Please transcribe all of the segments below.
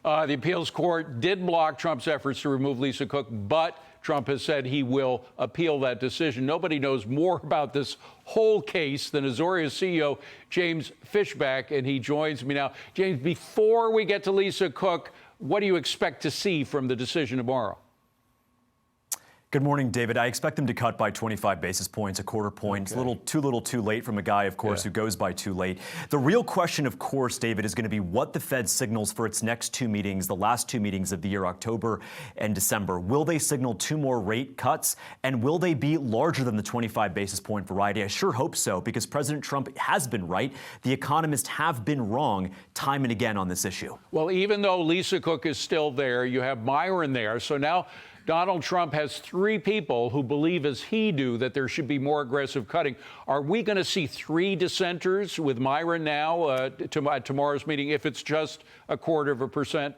The appeals court did block Trump's efforts to remove Lisa Cook, but Trump has said he will appeal that decision. Nobody knows more about this whole case than Azoria CEO James Fishback, and he joins me now. James, before we get to Lisa Cook, what do you expect to see from the decision tomorrow? Good morning, David. I expect them to cut by 25 basis points, a quarter point. Okay. It's a little too late from a guy, of course, who goes by too late. The real question, of course, David, is going to be what the Fed signals for its next two meetings, the last two meetings of the year, October and December. Will they signal two more rate cuts? And will they be larger than the 25 basis point variety? I sure hope so, because President Trump has been right. The economists have been wrong time and again on this issue. Well, even though Lisa Cook is still there, you have Myron there. So now Donald Trump has three people who believe, as he do, that there should be more aggressive cutting. Are we going to see three dissenters with Myron now at tomorrow's meeting if it's just 0.25%?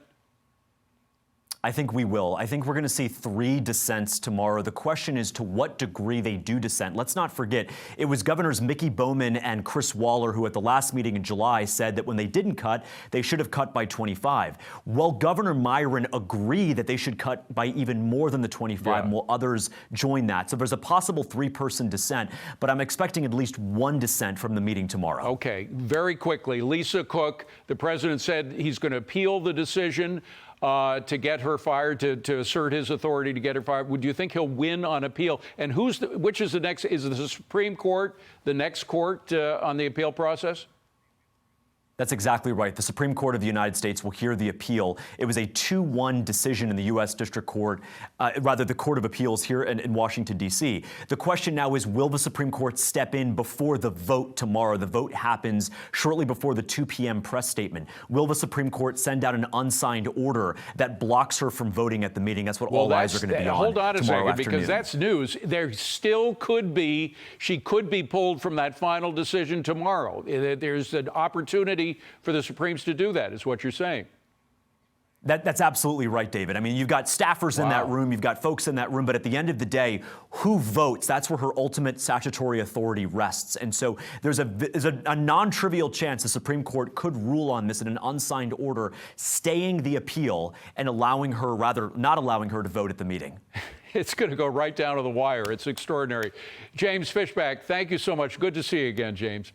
I think we will. I think we're going to see three dissents tomorrow. The question is to what degree they do dissent. Let's not forget, it was Governors Mickey Bowman and Chris Waller who at the last meeting in July said that when they didn't cut, they should have cut by 25. Well, Governor Myron agreed that they should cut by even more than the 25, and will others join that? So there's a possible three-person dissent, but I'm expecting at least one dissent from the meeting tomorrow. Okay, very quickly, Lisa Cook, the president said he's going to appeal the decision to get her fired, to assert his authority to get her fired. Would you think he'll win on appeal? And which is the next? Is the Supreme Court the next court on the appeal process? That's exactly right. The Supreme Court of the United States will hear the appeal. It was a 2-1 decision in the U.S. District Court, the Court of Appeals here in Washington, D.C. The question now is, will the Supreme Court step in before the vote tomorrow? The vote happens shortly before the 2 p.m. press statement. Will the Supreme Court send out an unsigned order that blocks her from voting at the meeting? That's what all eyes are going to be on. Hold on a second, afternoon. because that's news. There still could be, she could be pulled from that final decision tomorrow. There's an opportunity for the Supremes to do that, is what you're saying. That's absolutely right, David. I mean, you've got staffers in that room, you've got folks in that room, but at the end of the day, who votes? That's where her ultimate statutory authority rests. And so there's a non-trivial chance the Supreme Court could rule on this in an unsigned order, staying the appeal and allowing her, rather not allowing her to vote at the meeting. It's going to go right down to the wire. It's extraordinary. James Fishback, thank you so much. Good to see you again, James.